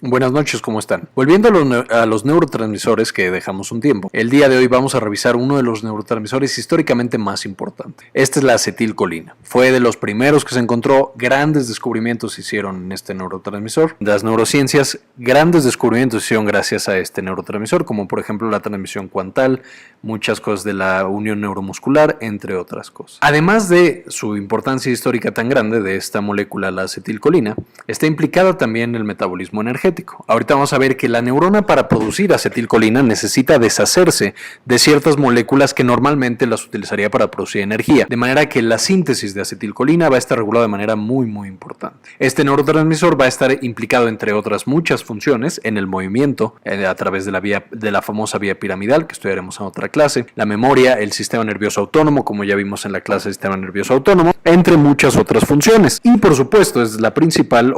Buenas noches, ¿cómo están? Volviendo a los neurotransmisores que dejamos un tiempo, el día de hoy vamos a revisar uno de los neurotransmisores históricamente más importantes. Esta es la acetilcolina. Fue de los primeros que se encontró, grandes descubrimientos se hicieron en este neurotransmisor. Las neurociencias, grandes descubrimientos se hicieron gracias a este neurotransmisor, como por ejemplo la transmisión cuantal, muchas cosas de la unión neuromuscular, entre otras cosas. Además de su importancia histórica tan grande de esta molécula, la acetilcolina, está implicada también en el metabolismo energético. Ahorita vamos a ver que la neurona para producir acetilcolina necesita deshacerse de ciertas moléculas que normalmente las utilizaría para producir energía, de manera que la síntesis de acetilcolina va a estar regulada de manera muy importante. Este neurotransmisor va a estar implicado entre otras muchas funciones en el movimiento a través de la famosa vía piramidal que estudiaremos en otra clase, la memoria, el sistema nervioso autónomo, como ya vimos en la clase de sistema nervioso autónomo, entre muchas otras funciones. Y por supuesto es la principal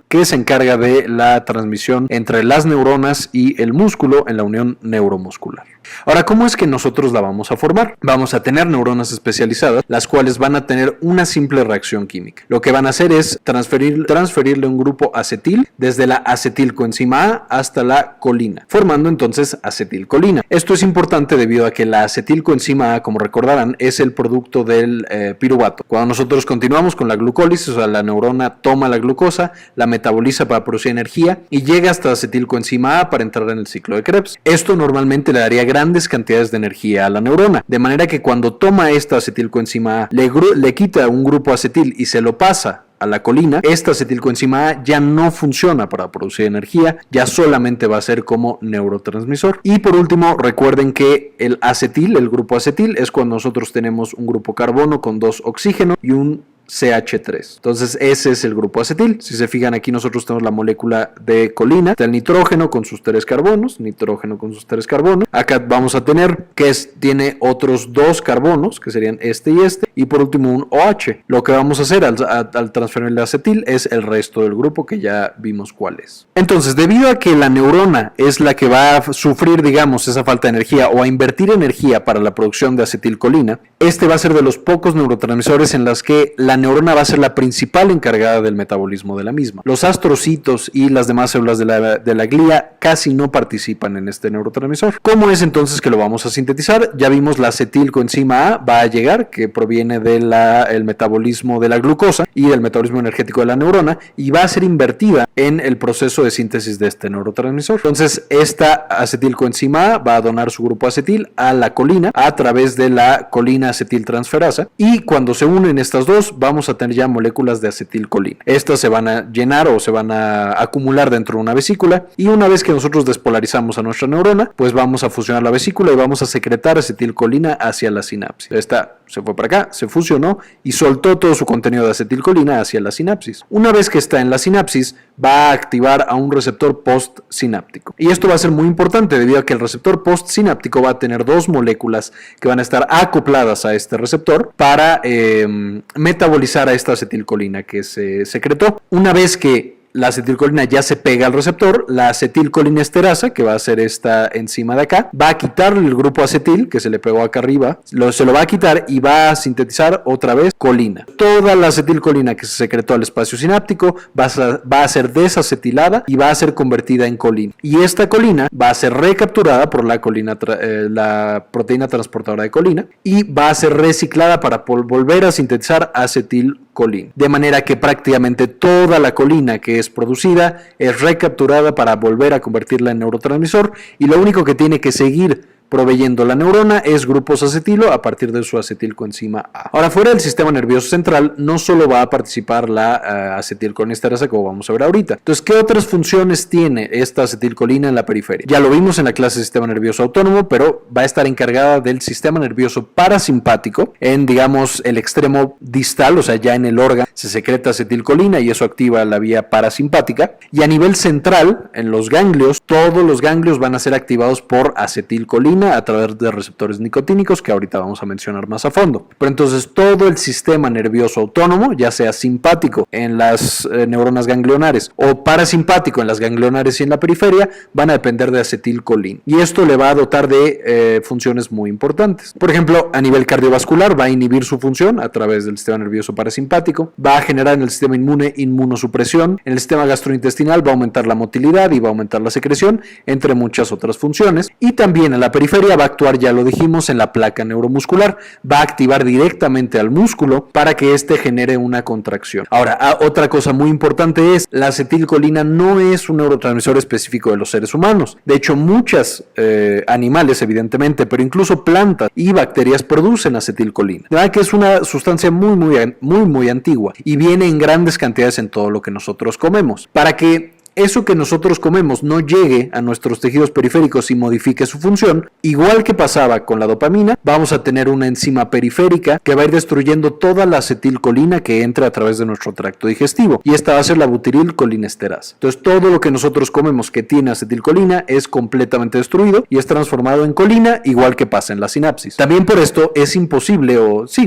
que se encarga de la transmisión entre las neuronas y el músculo en la unión neuromuscular. Ahora, ¿cómo es que nosotros la vamos a formar? Vamos a tener neuronas especializadas, las cuales van a tener una simple reacción química. Lo que van a hacer es transferirle un grupo acetil desde la acetilcoenzima A hasta la colina, formando entonces acetilcolina. Esto es importante debido a que la acetilcoenzima A, como recordarán, es el producto del piruvato. Cuando nosotros continuamos con la glucólisis, o sea, la neurona toma la glucosa, la metaboliza para producir energía y llega hasta acetilcoenzima A para entrar en el ciclo de Krebs. Esto normalmente le daría grandes cantidades de energía a la neurona, de manera que cuando toma esta acetilcoenzima A, le quita un grupo acetil y se lo pasa a la colina, esta acetilcoenzima A ya no funciona para producir energía, ya solamente va a ser como neurotransmisor. Y por último, recuerden que el grupo acetil, es cuando nosotros tenemos un grupo carbono con 2 oxígenos y un CH3. Entonces ese es el grupo acetil. Si se fijan, aquí nosotros tenemos la molécula de colina, está el nitrógeno con sus 3 carbonos, acá vamos a tener tiene otros 2 carbonos que serían este y por último un OH. Lo que vamos a hacer al transferir el acetil es el resto del grupo, que ya vimos cuál es. Entonces, debido a que la neurona es la que va a sufrir, digamos, esa falta de energía o a invertir energía para la producción de acetilcolina, este va a ser de los pocos neurotransmisores en las que la neurona va a ser la principal encargada del metabolismo de la misma. Los astrocitos y las demás células de la glía casi no participan en este neurotransmisor. ¿Cómo es entonces que lo vamos a sintetizar? Ya vimos la acetilcoenzima A va a llegar, que proviene del metabolismo de la glucosa y del metabolismo energético de la neurona, y va a ser invertida en el proceso de síntesis de este neurotransmisor. Entonces, esta acetilcoenzima A va a donar su grupo acetil a la colina a través de la colina acetiltransferasa, y cuando se unen estas dos, vamos a tener ya moléculas de acetilcolina. Estas se van a llenar o se van a acumular dentro de una vesícula, y una vez que nosotros despolarizamos a nuestra neurona, pues vamos a fusionar la vesícula y vamos a secretar acetilcolina hacia la sinapsis. Esta se fue para acá, se fusionó y soltó todo su contenido de acetilcolina hacia la sinapsis. Una vez que está en la sinapsis, va a activar a un receptor postsináptico. Y esto va a ser muy importante debido a que el receptor postsináptico va a tener 2 moléculas que van a estar acopladas a este receptor para metabolizar a esta acetilcolina que se secretó. Una vez que la acetilcolina ya se pega al receptor, la acetilcolinesterasa, que va a ser esta enzima de acá, va a quitarle el grupo acetil que se le pegó acá arriba, se lo va a quitar y va a sintetizar otra vez colina. Toda la acetilcolina que se secretó al espacio sináptico va a ser desacetilada y va a ser convertida en colina. Y esta colina va a ser recapturada por la proteína transportadora de colina y va a ser reciclada para volver a sintetizar acetilcolina. De manera que prácticamente toda la colina que es producida es recapturada para volver a convertirla en neurotransmisor, y lo único que tiene que seguir proveyendo la neurona es grupos acetilo a partir de su acetilcoenzima A. Ahora, fuera del sistema nervioso central no solo va a participar la acetilcolinesterasa, como vamos a ver ahorita. Entonces, ¿qué otras funciones tiene esta acetilcolina en la periferia? Ya lo vimos en la clase de sistema nervioso autónomo, pero va a estar encargada del sistema nervioso parasimpático en, digamos, el extremo distal, o sea, ya en el órgano se secreta acetilcolina y eso activa la vía parasimpática. Y a nivel central, en los ganglios, todos los ganglios van a ser activados por acetilcolina acetilcolina a través de receptores nicotínicos que ahorita vamos a mencionar más a fondo. Pero entonces todo el sistema nervioso autónomo, ya sea simpático en las neuronas ganglionares o parasimpático en las ganglionares y en la periferia, van a depender de acetilcolina. Y esto le va a dotar de funciones muy importantes. Por ejemplo, a nivel cardiovascular va a inhibir su función a través del sistema nervioso parasimpático, va a generar en el sistema inmune inmunosupresión, en el sistema gastrointestinal va a aumentar la motilidad y va a aumentar la secreción, entre muchas otras funciones. Y también en la periferia va a actuar, ya lo dijimos, en la placa neuromuscular, va a activar directamente al músculo para que éste genere una contracción. Ahora, otra cosa muy importante es, la acetilcolina no es un neurotransmisor específico de los seres humanos. De hecho, muchos animales, evidentemente, pero incluso plantas y bacterias producen acetilcolina. De verdad que es una sustancia muy antigua y viene en grandes cantidades en todo lo que nosotros comemos. Para que eso que nosotros comemos no llegue a nuestros tejidos periféricos y modifique su función, igual que pasaba con la dopamina, vamos a tener una enzima periférica que va a ir destruyendo toda la acetilcolina que entra a través de nuestro tracto digestivo, y esta va a ser la butirilcolinesterasa. Entonces todo lo que nosotros comemos que tiene acetilcolina es completamente destruido y es transformado en colina, igual que pasa en la sinapsis. También por esto es imposible,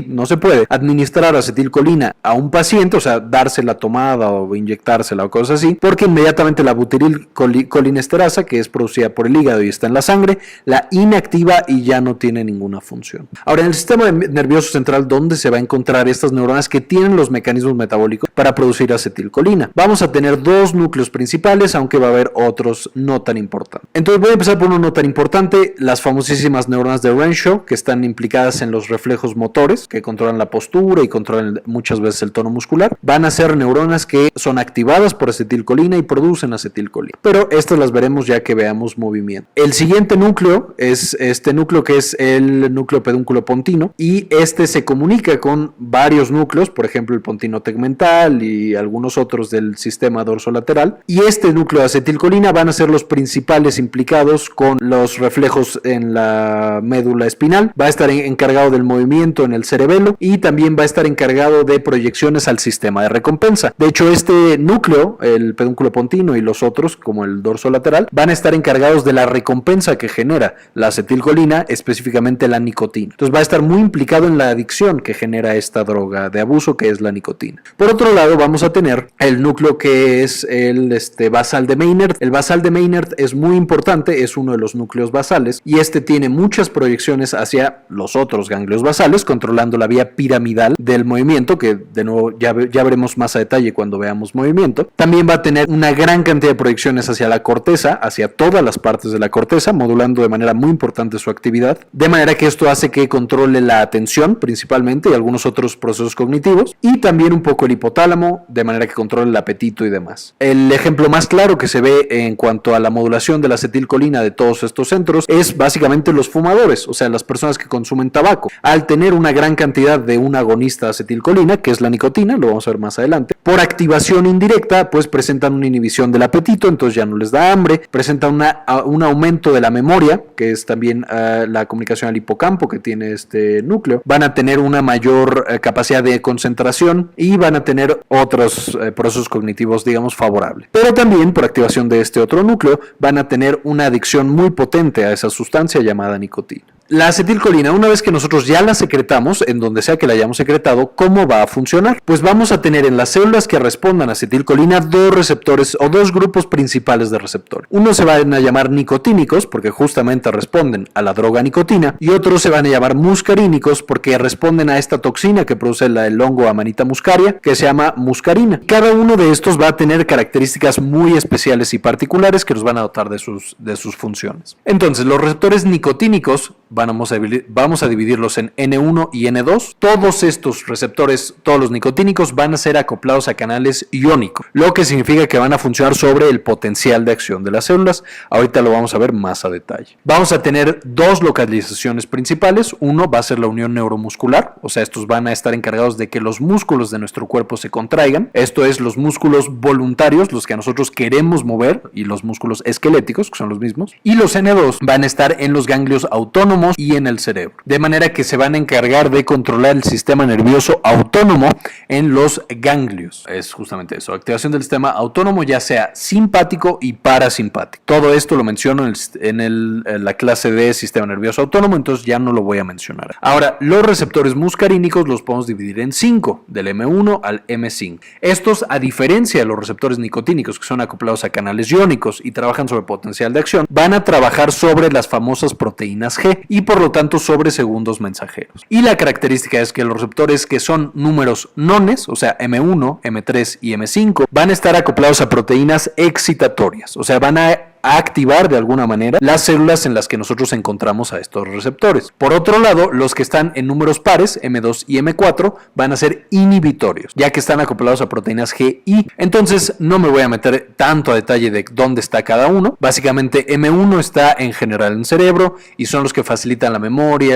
no se puede administrar acetilcolina a un paciente, o sea, dársela tomada o inyectársela o cosas así, porque inmediatamente la butirilcolinesterasa, que es producida por el hígado y está en la sangre, la inactiva y ya no tiene ninguna función. Ahora, en el sistema nervioso central, ¿dónde se va a encontrar estas neuronas que tienen los mecanismos metabólicos para producir acetilcolina? Vamos a tener dos núcleos principales, aunque va a haber otros no tan importantes. Entonces voy a empezar por uno no tan importante, las famosísimas neuronas de Renshaw, que están implicadas en los reflejos motores, que controlan la postura y controlan muchas veces el tono muscular. Van a ser neuronas que son activadas por acetilcolina y producen acetilcolina, pero estas las veremos ya que veamos movimiento. El siguiente núcleo es este núcleo, que es el núcleo pedúnculo pontino, y este se comunica con varios núcleos, por ejemplo el pontino tegmental y algunos otros del sistema dorsolateral, y este núcleo de acetilcolina van a ser los principales implicados con los reflejos en la médula espinal. Va a estar encargado del movimiento en el cerebelo y también va a estar encargado de proyecciones al sistema de recompensa. De hecho, este núcleo, el pedúnculo pontino, y los otros, como el dorso lateral, van a estar encargados de la recompensa que genera la acetilcolina, específicamente la nicotina. Entonces va a estar muy implicado en la adicción que genera esta droga de abuso, que es la nicotina. Por otro lado, vamos a tener el núcleo que es el basal de Maynard. El basal de Maynard es muy importante, es uno de los núcleos basales, y este tiene muchas proyecciones hacia los otros ganglios basales, controlando la vía piramidal del movimiento, que de nuevo ya veremos más a detalle cuando veamos movimiento. También va a tener una gran cantidad de proyecciones hacia la corteza, hacia todas las partes de la corteza, modulando de manera muy importante su actividad, de manera que esto hace que controle la atención principalmente y algunos otros procesos cognitivos, y también un poco el hipotálamo, de manera que controle el apetito y demás. El ejemplo más claro que se ve en cuanto a la modulación de la acetilcolina de todos estos centros es básicamente los fumadores, o sea, las personas que consumen tabaco. Al tener una gran cantidad de un agonista de acetilcolina, que es la nicotina, lo vamos a ver más adelante, por activación indirecta, pues presentan una inhibición del apetito, entonces ya no les da hambre, presenta un aumento de la memoria, que es también la comunicación al hipocampo que tiene este núcleo, van a tener una mayor capacidad de concentración y van a tener otros procesos cognitivos, digamos, favorables. Pero también por activación de este otro núcleo van a tener una adicción muy potente a esa sustancia llamada nicotina. La acetilcolina, una vez que nosotros ya la secretamos, en donde sea que la hayamos secretado, ¿cómo va a funcionar? Pues vamos a tener en las células que respondan a acetilcolina dos receptores o dos grupos principales de receptores. Unos se van a llamar nicotínicos porque justamente responden a la droga nicotina, y otros se van a llamar muscarínicos porque responden a esta toxina que produce el hongo Amanita muscaria, que se llama muscarina. Cada uno de estos va a tener características muy especiales y particulares que nos van a dotar de sus funciones. Entonces, los receptores nicotínicos vamos a dividirlos en N1 y N2. Todos estos receptores, todos los nicotínicos, van a ser acoplados a canales iónicos, lo que significa que van a funcionar sobre el potencial de acción de las células. Ahorita lo vamos a ver más a detalle. Vamos a tener dos localizaciones principales. Uno va a ser la unión neuromuscular, o sea, estos van a estar encargados de que los músculos de nuestro cuerpo se contraigan. Esto es, los músculos voluntarios, los que nosotros queremos mover, y los músculos esqueléticos, que son los mismos. Y los N2 van a estar en los ganglios autónomos autónomos y en el cerebro, de manera que se van a encargar de controlar el sistema nervioso autónomo en los ganglios. Es justamente eso, activación del sistema autónomo, ya sea simpático y parasimpático. Todo esto lo menciono en la clase de sistema nervioso autónomo, entonces ya no lo voy a mencionar. Ahora, los receptores muscarínicos los podemos dividir en 5, del M1 al M5. Estos, a diferencia de los receptores nicotínicos, que son acoplados a canales iónicos y trabajan sobre potencial de acción, van a trabajar sobre las famosas proteínas G y por lo tanto sobre segundos mensajeros. Y la característica es que los receptores que son números nones, o sea M1, M3 y M5, van a estar acoplados a proteínas excitatorias, o sea, van a activar de alguna manera las células en las que nosotros encontramos a estos receptores. Por otro lado, los que están en números pares, M2 y M4, van a ser inhibitorios, ya que están acoplados a proteínas G y. Entonces, no me voy a meter tanto a detalle de dónde está cada uno. Básicamente, M1 está en general en el cerebro y son los que facilitan la memoria,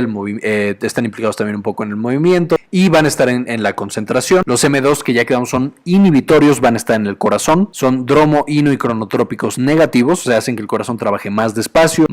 están implicados también un poco en el movimiento y van a estar en la concentración. Los M2, que ya quedamos, son inhibitorios, van a estar en el corazón, son dromo, ino y cronotrópicos negativos, o sea, hacen que el corazón trabaje más despacio,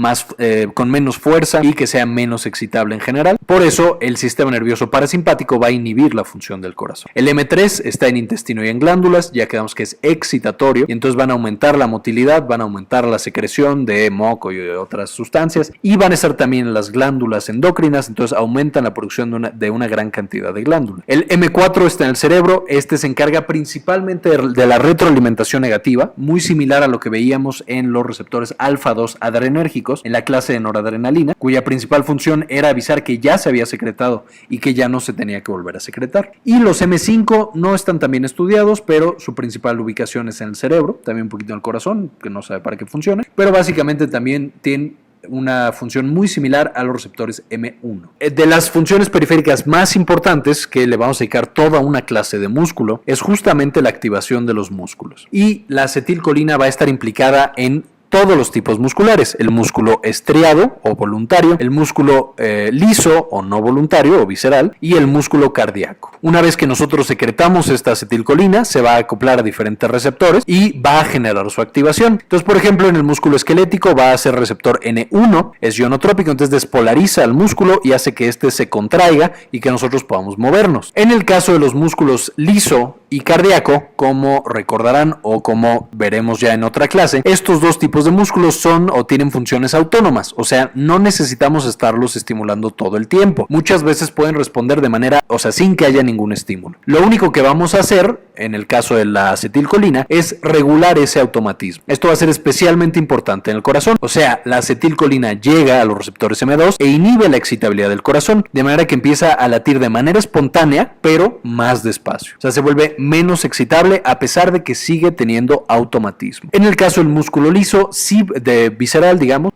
con menos fuerza y que sea menos excitable en general. Por eso, el sistema nervioso parasimpático va a inhibir la función del corazón. El M3 está en intestino y en glándulas, ya quedamos que es excitatorio, y entonces van a aumentar la motilidad, van a aumentar la secreción de moco y de otras sustancias, y van a estar también en las glándulas endocrinas, entonces aumentan la producción de una gran cantidad de glándulas. El M4 está en el cerebro, este se encarga principalmente de la retroalimentación negativa, muy similar a lo que veíamos en los receptores alfa-2 adrenérgicos en la clase de noradrenalina, cuya principal función era avisar que ya se había secretado y que ya no se tenía que volver a secretar. Y los M5 no están tan bien estudiados, pero su principal ubicación es en el cerebro, también un poquito en el corazón, que no sabe para qué funciona, pero básicamente también tienen una función muy similar a los receptores M1. De las funciones periféricas más importantes, que le vamos a dedicar toda una clase de músculo, es justamente la activación de los músculos. Y la acetilcolina va a estar implicada en todos los tipos musculares: el músculo estriado o voluntario, el músculo liso o no voluntario o visceral y el músculo cardíaco. Una vez que nosotros secretamos esta acetilcolina, se va a acoplar a diferentes receptores y va a generar su activación. Entonces, por ejemplo, en el músculo esquelético va a ser receptor N1, es ionotrópico, entonces despolariza al músculo y hace que éste se contraiga y que nosotros podamos movernos. En el caso de los músculos liso y cardíaco, como recordarán o como veremos ya en otra clase, estos dos tipos de músculos son o tienen funciones autónomas, o sea, no necesitamos estarlos estimulando todo el tiempo. Muchas veces pueden responder de manera, o sea, sin que haya ningún estímulo. Lo único que vamos a hacer, en el caso de la acetilcolina, es regular ese automatismo. Esto va a ser especialmente importante en el corazón, o sea, la acetilcolina llega a los receptores M2 e inhibe la excitabilidad del corazón, de manera que empieza a latir de manera espontánea, pero más despacio. O sea, se vuelve menos excitable a pesar de que sigue teniendo automatismo. En el caso del músculo liso, sí, de visceral, digamos,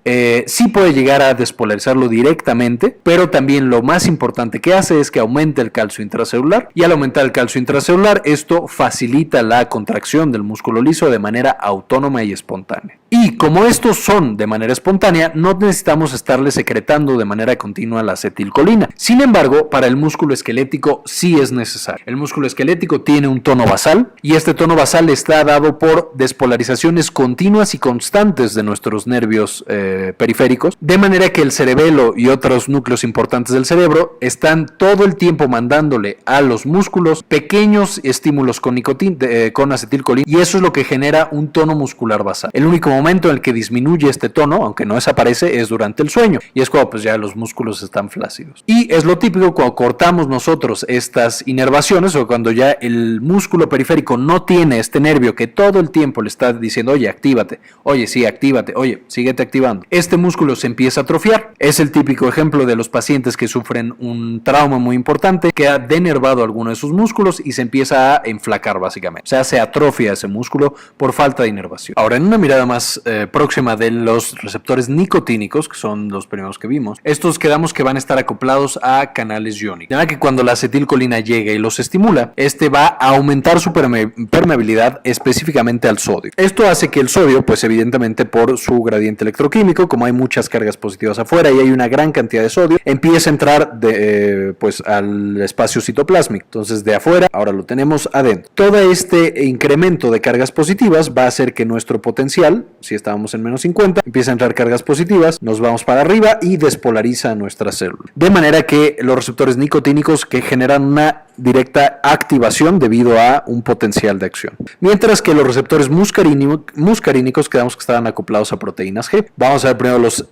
sí puede llegar a despolarizarlo directamente, pero también lo más importante que hace es que aumenta el calcio intracelular, y al aumentar el calcio intracelular, esto facilita la contracción del músculo liso de manera autónoma y espontánea. Y como estos son de manera espontánea, no necesitamos estarle secretando de manera continua la acetilcolina. Sin embargo, para el músculo esquelético sí es necesario. El músculo esquelético tiene un tono basal, y este tono basal está dado por despolarizaciones continuas y constantes de nuestros nervios periféricos, de manera que el cerebelo y otros núcleos importantes del cerebro están todo el tiempo mandándole a los músculos pequeños estímulos con acetilcolina, y eso es lo que genera un tono muscular basal. El único momento en el que disminuye este tono, aunque no desaparece, es durante el sueño, y es cuando pues ya los músculos están flácidos. Y es lo típico cuando cortamos nosotros estas inervaciones, o cuando ya el músculo periférico no tiene este nervio que todo el tiempo le está diciendo: oye, actívate, oye, sí, actívate, oye, síguete activando. Este músculo se empieza a atrofiar. Es el típico ejemplo de los pacientes que sufren un trauma muy importante, que ha denervado alguno de sus músculos y se empieza a enflacar básicamente. O sea, se atrofia ese músculo por falta de inervación. Ahora, en una mirada más próxima de los receptores nicotínicos, que son los primeros que vimos, estos quedamos que van a estar acoplados a canales iónicos. Ya que cuando la acetilcolina llega y los estimula, este va a aumentar su permeabilidad específicamente al sodio. Esto hace que el sodio, pues evidentemente por su gradiente electroquímico, como hay muchas cargas positivas afuera y hay una gran cantidad de sodio, empieza a entrar pues al espacio citoplásmico. Entonces de afuera, ahora lo tenemos adentro. Todo este incremento de cargas positivas va a hacer que nuestro potencial si estábamos en menos 50, empieza a entrar cargas positivas, nos vamos para arriba y despolariza a nuestra célula. De manera que los receptores nicotínicos que generan una directa activación debido a un potencial de acción. Mientras que los receptores muscarínicos quedamos que estaban acoplados a proteínas G. Vamos a ver primero los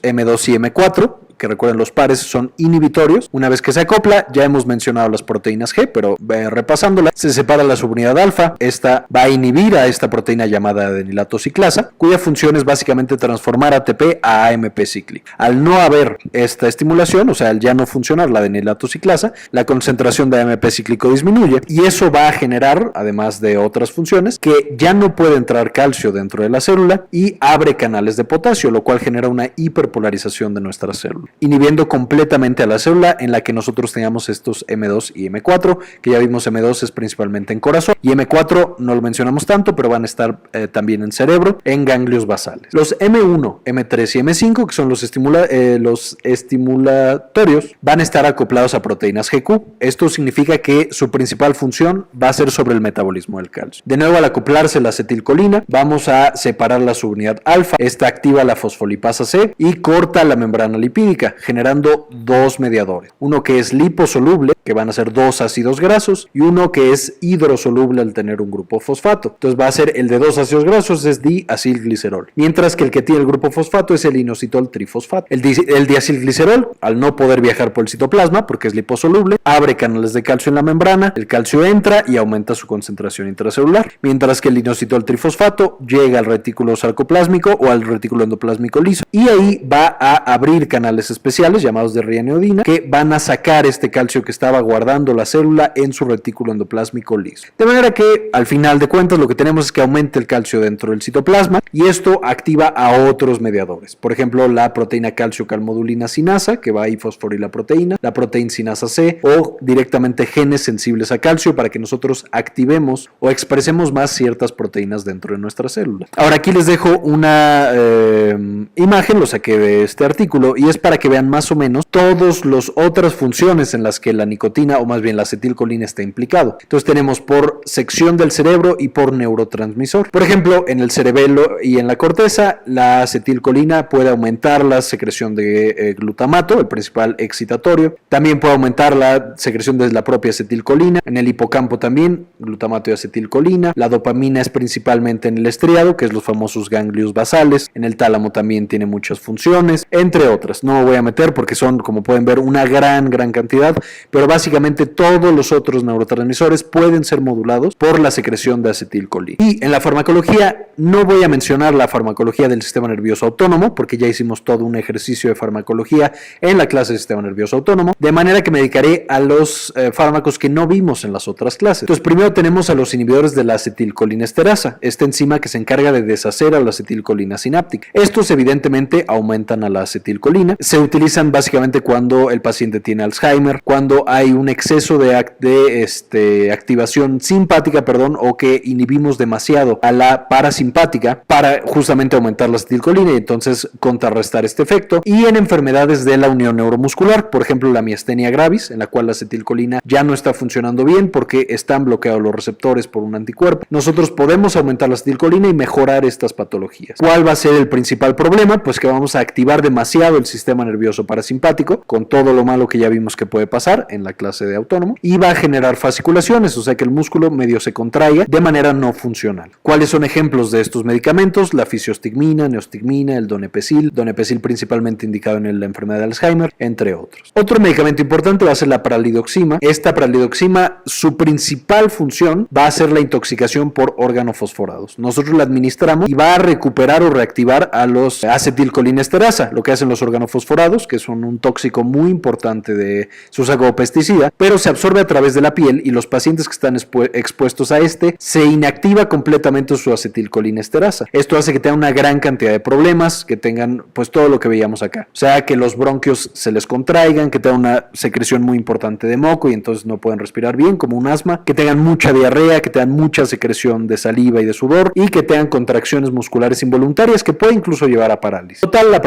M2 y M4, que recuerden los pares son inhibitorios. Una vez que se acopla, ya hemos mencionado las proteínas G, pero repasándola, se separa la subunidad alfa. Esta va a inhibir a esta proteína llamada adenilato ciclasa, cuya función es básicamente transformar ATP a AMP cíclico. Al no haber esta estimulación, o sea, al ya no funcionar la adenilato ciclasa, la concentración de AMP cíclico disminuye y eso va a generar, además de otras funciones, que ya no puede entrar calcio dentro de la célula y abre canales de potasio, lo cual genera una hiperpolarización de nuestra célula, inhibiendo completamente a la célula en la que nosotros teníamos estos M2 y M4, que ya vimos M2 es principalmente en corazón y M4 no lo mencionamos tanto, pero van a estar también en cerebro, en ganglios basales. Los M1, M3 y M5, que son los estimulatorios, van a estar acoplados a proteínas GQ. Esto significa que su principal función va a ser sobre el metabolismo del calcio. De nuevo, al acoplarse la acetilcolina, vamos a separar la subunidad alfa. Esta activa la fosfolipasa C y corta la membrana lipídica, generando dos mediadores. Uno que es liposoluble, que van a ser dos ácidos grasos, y uno que es hidrosoluble al tener un grupo fosfato. Entonces va a ser el de dos ácidos grasos, es diacilglicerol. Mientras que el que tiene el grupo fosfato es el inositol trifosfato. El diacilglicerol, al no poder viajar por el citoplasma, porque es liposoluble, abre canales de calcio en la membrana, el calcio entra y aumenta su concentración intracelular. Mientras que el inositol trifosfato llega al retículo sarcoplásmico o al retículo endoplásmico liso y ahí va a abrir canales especiales llamados de rianeodina que van a sacar este calcio que estaba guardando la célula en su retículo endoplásmico liso. De manera que al final de cuentas lo que tenemos es que aumenta el calcio dentro del citoplasma y esto activa a otros mediadores. Por ejemplo, la proteína calcio-calmodulina sinasa, que va a fosforilar la proteína sinasa C, o directamente genes sensibles a calcio para que nosotros activemos o expresemos más ciertas proteínas dentro de nuestra célula. Ahora aquí les dejo una imagen, lo saqué de este artículo, y es para que vean más o menos todas las otras funciones en las que la nicotina, o más bien la acetilcolina, está implicado. Entonces tenemos por sección del cerebro y por neurotransmisor. Por ejemplo, en el cerebelo y en la corteza, la acetilcolina puede aumentar la secreción de glutamato, el principal excitatorio. También puede aumentar la secreción de la propia acetilcolina. En el hipocampo también, glutamato y acetilcolina. La dopamina es principalmente en el estriado, que es los famosos ganglios basales. En el tálamo también tiene muchas funciones, entre otras. No me voy a meter porque son, como pueden ver, una gran cantidad, pero básicamente todos los otros neurotransmisores pueden ser modulados por la secreción de acetilcolina. Y en la farmacología, no voy a mencionar la farmacología del sistema nervioso autónomo, porque ya hicimos todo un ejercicio de farmacología en la clase de sistema nervioso autónomo, de manera que me dedicaré a los fármacos que no vimos en las otras clases. Entonces, primero tenemos a los inhibidores de la acetilcolinesterasa, esta enzima que se encarga de deshacer a la acetilcolina sináptica. Estos evidentemente aumentan a la acetilcolina, se utilizan básicamente cuando el paciente tiene Alzheimer, cuando hay un exceso de activación simpática, o que inhibimos demasiado a la parasimpática para justamente aumentar la acetilcolina y entonces contrarrestar este efecto. Y en enfermedades de la unión neuromuscular, por ejemplo la miastenia gravis, en la cual la acetilcolina ya no está funcionando bien porque están bloqueados los receptores por un anticuerpo, nosotros podemos aumentar la acetilcolina y mejorar estas patologías. ¿Cuál va a ser el principal problema? Pues que vamos a activar demasiado el sistema nervioso parasimpático, con todo lo malo que ya vimos que puede pasar en la clase de autónomo, y va a generar fasciculaciones, o sea que el músculo medio se contraiga de manera no funcional. ¿Cuáles son ejemplos de estos medicamentos? La fisiostigmina, neostigmina, el donepezil principalmente indicado en la enfermedad de Alzheimer, entre otros. Otro medicamento importante va a ser la pralidoxima. Esta pralidoxima, su principal función va a ser la intoxicación por organofosforados. Nosotros la administramos y va a recuperar o reactivar a los acetilcolinesterasa, lo que hacen los organofosforados, que son un tóxico muy importante se usa como pesticida, pero se absorbe a través de la piel y los pacientes que están expuestos a se inactiva completamente su acetilcolinesterasa. Esto hace que tengan una gran cantidad de problemas, que tengan pues todo lo que veíamos acá. O sea, que los bronquios se les contraigan, que tengan una secreción muy importante de moco y entonces no pueden respirar bien, como un asma, que tengan mucha diarrea, que tengan mucha secreción de saliva y de sudor y que tengan contracciones musculares involuntarias que puede incluso llevar a parálisis. Total, la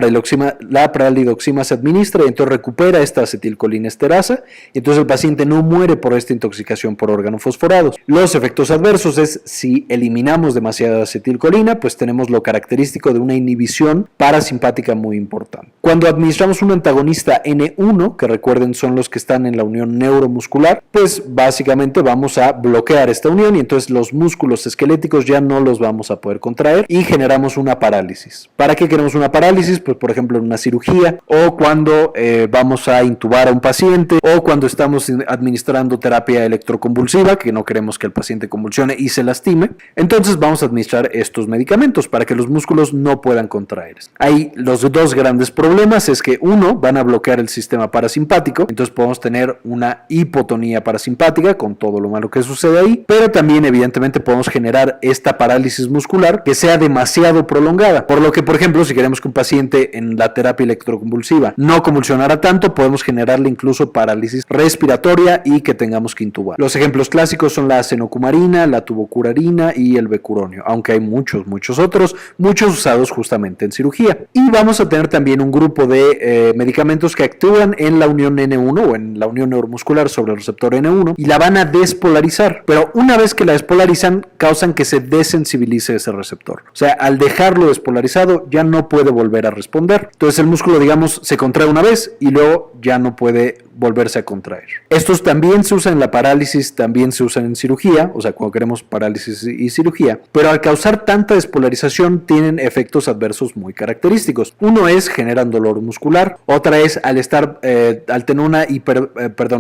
pralidoxima se administra y entonces recupera esta acetilcolinesterasa y entonces el paciente no muere por esta intoxicación por organofosforados. Los efectos adversos es si eliminamos demasiada acetilcolina, pues pues tenemos lo característico de una inhibición parasimpática muy importante. Cuando administramos un antagonista N1, que recuerden son los que están en la unión neuromuscular, pues básicamente vamos a bloquear esta unión y entonces los músculos esqueléticos ya no los vamos a poder contraer y generamos una parálisis. ¿Para qué queremos una parálisis? Pues por ejemplo en una cirugía, o cuando vamos a intubar a un paciente, o cuando estamos administrando terapia electroconvulsiva, que no queremos que el paciente convulsione y se lastime. Entonces vamos a administrar estos medicamentos para que los músculos no puedan contraerse. Hay los dos grandes problemas, es que uno, van a bloquear el sistema parasimpático, entonces podemos tener una hipotonía parasimpática con todo lo malo que sucede ahí, pero también evidentemente podemos generar esta parálisis muscular que sea demasiado prolongada, por lo que por ejemplo si queremos que un paciente en la terapia electroconvulsiva no convulsionara tanto, podemos generarle incluso parálisis respiratoria y que tengamos que intubar. Los ejemplos clásicos son la acenocumarina, la tubocurarina y el becuronio, aunque hay muchos otros, muchos usados justamente en cirugía. Y vamos a tener también un grupo de medicamentos que actúan en la unión N1 o en la unión neuromuscular sobre el receptor N1 y la van a despolarizar, pero una vez que la despolarizan causan que se desensibilice ese receptor. O sea, al dejarlo despolarizado ya no puede volver a responder. Entonces el músculo, digamos, se contrae una vez y luego ya no puede volverse a contraer. Estos también se usan en la parálisis, también se usan en cirugía, o sea, cuando queremos parálisis y cirugía, pero al causar tanta despolarización tienen efectos adversos muy característicos. Uno es generan dolor muscular, otra es al tener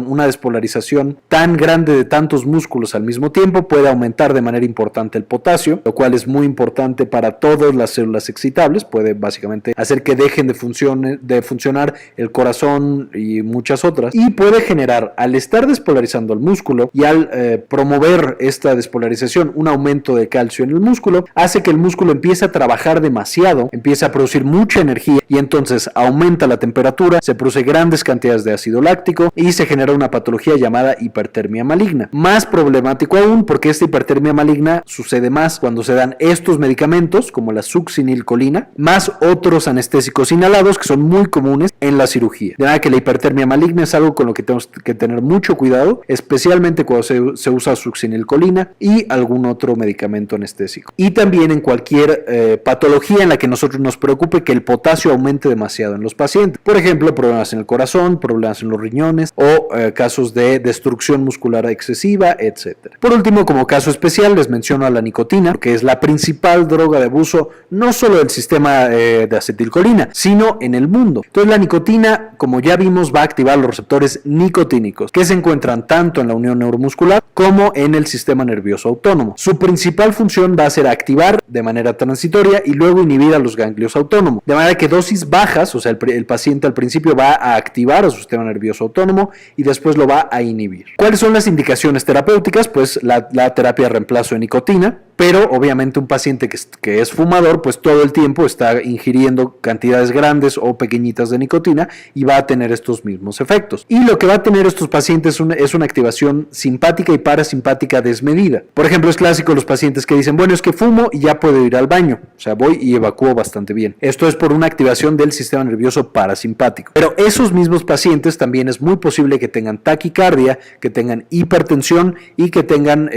una despolarización tan grande de tantos músculos al mismo tiempo, puede aumentar de manera importante el potasio, lo cual es muy importante para todas las células excitables, puede básicamente hacer que dejen de funcionar el corazón y muchas otras, y puede generar, al estar despolarizando el músculo y al promover esta despolarización, un aumento de calcio en el músculo, hace que el músculo empiece a trabajar demasiado, empiece a producir mucha energía y entonces aumenta la temperatura, se produce grandes cantidades de ácido láctico y se genera una patología llamada hipertermia maligna. Más problemático aún porque esta hipertermia maligna sucede más cuando se dan estos medicamentos como la succinilcolina, más otros anestésicos inhalados que son muy comunes en la cirugía. De manera que la hipertermia maligna es algo con lo que tenemos que tener mucho cuidado, especialmente cuando se usa succinilcolina y algún otro medicamento anestésico. Y también en cualquier patología en la que nosotros nos preocupe que el potasio aumente demasiado en los pacientes. Por ejemplo, problemas en el corazón, problemas en los riñones o casos de destrucción muscular excesiva, etc. Por último, como caso especial, les menciono a la nicotina, que es la principal droga de abuso no solo del sistema de acetilcolina, sino en el mundo. Entonces la nicotina, como ya vimos, va a activar los receptores nicotínicos, que se encuentran tanto en la unión neuromuscular como en el sistema nervioso autónomo. Su principal función va a ser activar de manera transitoria y luego inhibir a los ganglios autónomos. De manera que dosis bajas, o sea, el paciente al principio va a activar a su sistema nervioso autónomo y después lo va a inhibir. ¿Cuáles son las indicaciones terapéuticas? Pues la terapia de reemplazo de nicotina, pero obviamente un paciente que es fumador, pues todo el tiempo está ingiriendo cantidades grandes o pequeñitas de nicotina y va a tener estos mismos efectos. Y lo que va a tener estos pacientes es una activación simpática y parasimpática desmedida. Por ejemplo, es clásico los pacientes que dicen, bueno, es que fumo y ya puedo ir al baño, o sea, voy y evacúo bastante bien. Esto es por una activación del sistema nervioso parasimpático. Pero esos mismos pacientes también es muy posible que tengan taquicardia, que tengan hipertensión y que tengan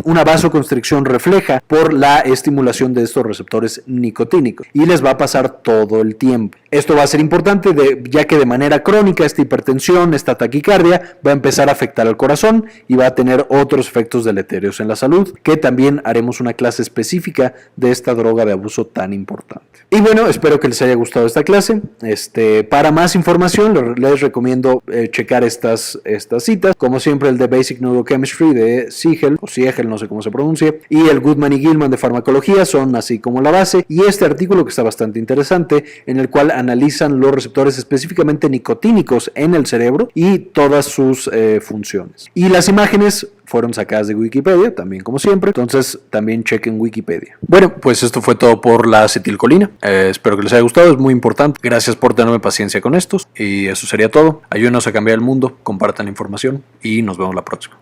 una vasoconstricción refleja por la estimulación de estos receptores nicotínicos y les va a pasar todo el tiempo. Esto va a ser importante ya que de manera crónica esta hipertensión, esta taquicardia va a empezar a afectar al corazón y va a tener otros efectos deleterios en la salud, que también haremos una clase específica de esta droga de abuso tan importante. Y bueno, espero que les haya gustado esta clase. Para más información les recomiendo checar estas citas, como siempre el de Basic Neurochemistry de Siegel o Siegel, no sé cómo se pronuncie, y el Goodman y Gilman de farmacología son así como la base, y este artículo que está bastante interesante en el cual analizan los receptores específicamente nicotínicos en el cerebro y todas sus funciones. Y las imágenes fueron sacadas de Wikipedia, también como siempre, entonces también chequen Wikipedia. Bueno, pues esto fue todo por la acetilcolina. Espero que les haya gustado, es muy importante. Gracias por tenerme paciencia con estos y eso sería todo. Ayúdenos a cambiar el mundo, compartan la información y nos vemos la próxima.